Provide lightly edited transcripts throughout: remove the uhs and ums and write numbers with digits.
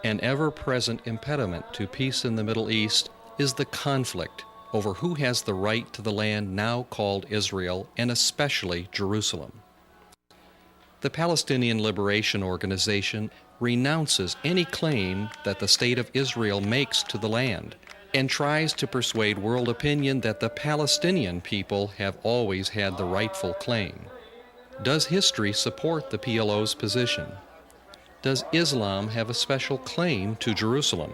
An ever-present impediment to peace in the Middle East is the conflict over who has the right to the land now called Israel, and especially Jerusalem. The Palestinian Liberation Organization renounces any claim that the State of Israel makes to the land and tries to persuade world opinion that the Palestinian people have always had the rightful claim. Does history support the P.L.O's position? Does Islam have a special claim to Jerusalem?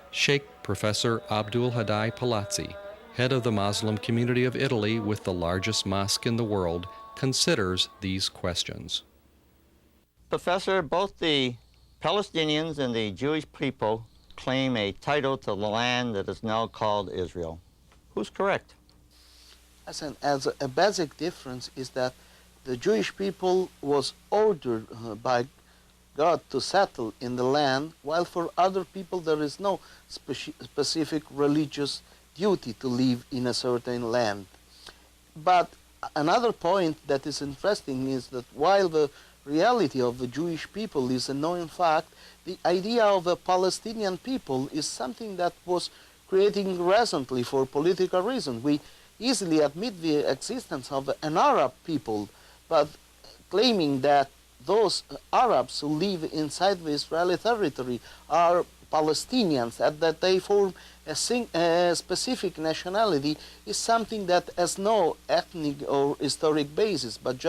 Sheikh Professor Abdul Hadi Palazzi, head of the Muslim community of Italy with the largest mosque in the world, considers these questions. Professor, both the Palestinians and the Jewish people claim a title to the land that is now called Israel. Who's correct? As a basic difference is that the Jewish people was ordered by God to settle in the land, while for other people there is no specific religious duty to live in a certain land. But another point that is interesting is that while the reality of the Jewish people is a known fact, the idea of a Palestinian people is something that was creating recently for political reasons. We easily admit the existence of an Arab people, but claiming that those Arabs who live inside the Israeli territory are Palestinians and that they form a specific nationality is something that has no ethnic or historic basis, but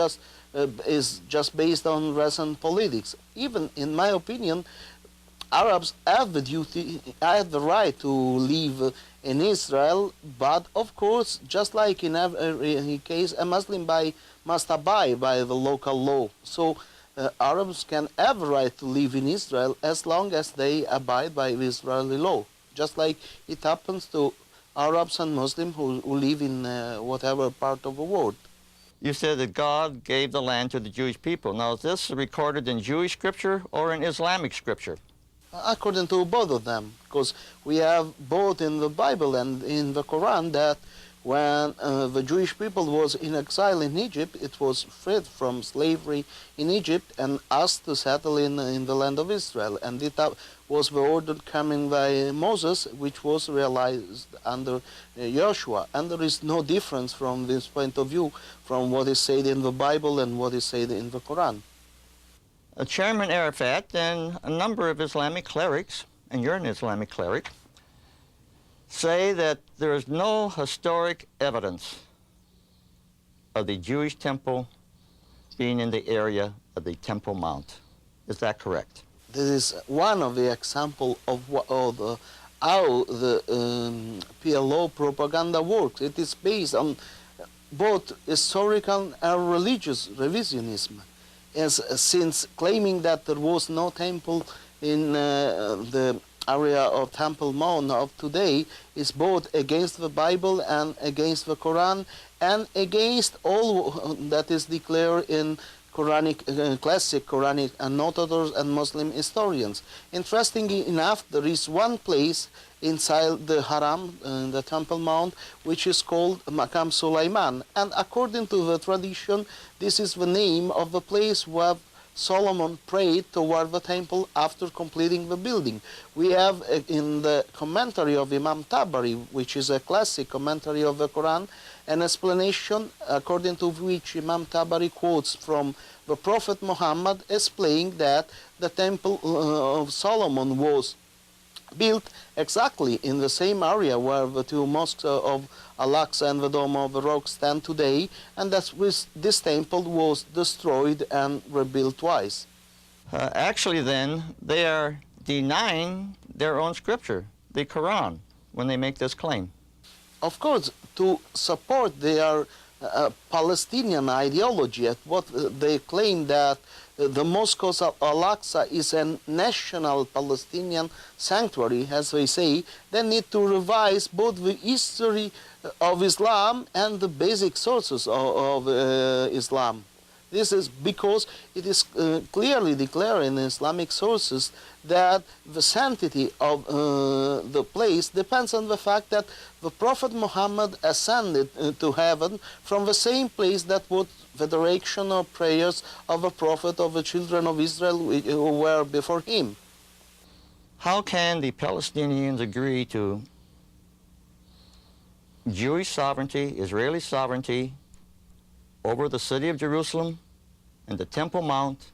is just based on recent politics. Even in my opinion, Arabs have the right to live in Israel, but of course, just like in every case, a Muslim must abide by the local law. So Arabs can have a right to live in Israel as long as they abide by the Israeli law, just like it happens to Arabs and Muslims who live in whatever part of the world. You said that God gave the land to the Jewish people. Now, is this recorded in Jewish scripture or in Islamic scripture? According to both of them, because we have both in the Bible and in the Quran that when the Jewish people was in exile in Egypt, it was freed from slavery in Egypt and asked to settle in the land of Israel. And it was the order coming by Moses, which was realized under Joshua. And there is no difference from this point of view from what is said in the Bible and what is said in the Quran. Chairman Arafat and a number of Islamic clerics, and you're an Islamic cleric, say that there is no historic evidence of the Jewish temple being in the area of the Temple Mount. Is that correct? This is one of the examples of how the P.L.O. propaganda works. It is based on both historical and religious revisionism. Since claiming that there was no temple in the area of Temple Mount of today is both against the Bible and against the Quran and against all that is declared in Quranic, classic Quranic annotators and Muslim historians. Interestingly enough, there is one place inside the Haram, the Temple Mount, which is called Maqam Sulaiman. And according to the tradition, this is the name of the place where Solomon prayed toward the temple after completing the building. We have in the commentary of Imam Tabari, which is a classic commentary of the Quran, an explanation according to which Imam Tabari quotes from the Prophet Muhammad explaining that the temple of Solomon was built exactly in the same area where the two mosques of Al-Aqsa and the Dome of the Rock stand today, and that this temple was destroyed and rebuilt twice. Actually then, they are denying their own scripture, the Quran, when they make this claim. Of course, to support their Palestinian ideology, at what they claim that the Mosque of Al-Aqsa is a national Palestinian sanctuary, as they say, they need to revise both the history of Islam and the basic sources of Islam. This is because it is clearly declared in Islamic sources that the sanctity of the place depends on the fact that the Prophet Muhammad ascended to heaven from the same place that was the direction of prayers of the Prophet of the children of Israel who were before him. How can the Palestinians agree to Jewish sovereignty, Israeli sovereignty over the city of Jerusalem and the Temple Mount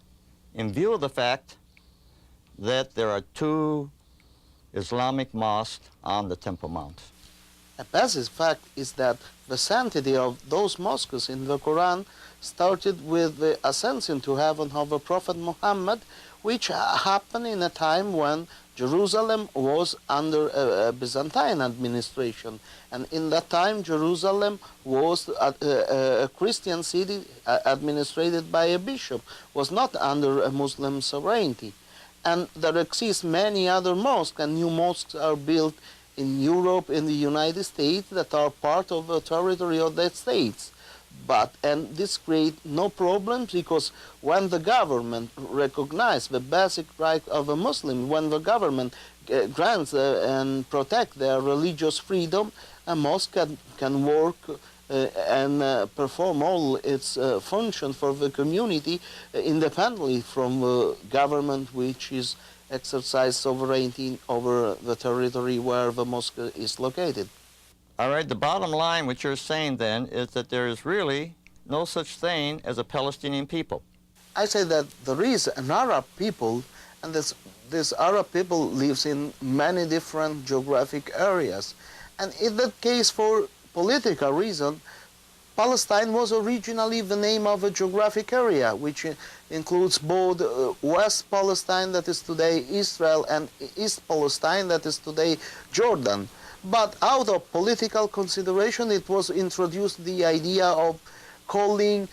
in view of the fact that there are 2 Islamic mosques on the Temple Mount? A basic fact is that the sanctity of those mosques in the Quran started with the ascension to heaven of the Prophet Muhammad, which happened in a time when Jerusalem was under a Byzantine administration. And in that time, Jerusalem was a Christian city administrated by a bishop, was not under a Muslim sovereignty. And there exist many other mosques, and new mosques are built in Europe, in the United States, that are part of the territory of the states. And this creates no problems, because when the government recognizes the basic right of a Muslim, when the government grants and protects their religious freedom, a mosque can work and perform all its function for the community independently from the government, which is exercise sovereignty over the territory where the mosque is located. All right, the bottom line, what you're saying then, is that there is really no such thing as a Palestinian people. I say that there is an Arab people, and this Arab people lives in many different geographic areas. And in that case, for political reason, Palestine was originally the name of a geographic area, which includes both West Palestine, that is today Israel, and East Palestine, that is today Jordan. But out of political consideration, it was introduced the idea of calling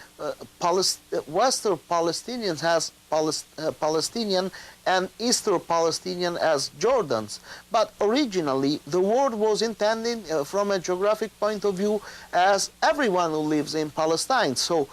Western Palestinians as Palestinian and Eastern Palestinian as Jordans. But originally, the word was intended from a geographic point of view as everyone who lives in Palestine. So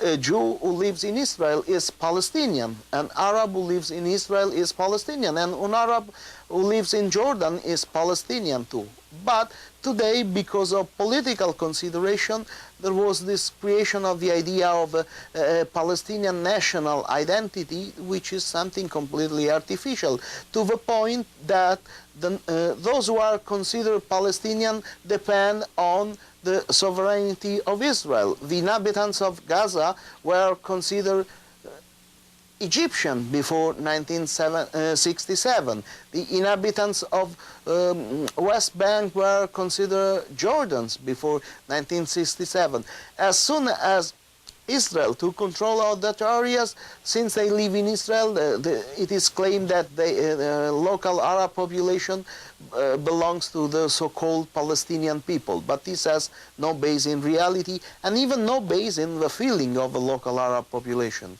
a Jew who lives in Israel is Palestinian, an Arab who lives in Israel is Palestinian, and an Arab who lives in Jordan is Palestinian too. But today, because of political consideration, there was this creation of the idea of a Palestinian national identity, which is something completely artificial, to the point that those who are considered Palestinian depend on the sovereignty of Israel. The inhabitants of Gaza were considered Egyptian before 1967. The inhabitants of West Bank were considered Jordans before 1967. As soon as Israel took control of that areas, since they live in Israel, it is claimed that the local Arab population belongs to the so-called Palestinian people. But this has no base in reality, and even no base in the feeling of the local Arab population.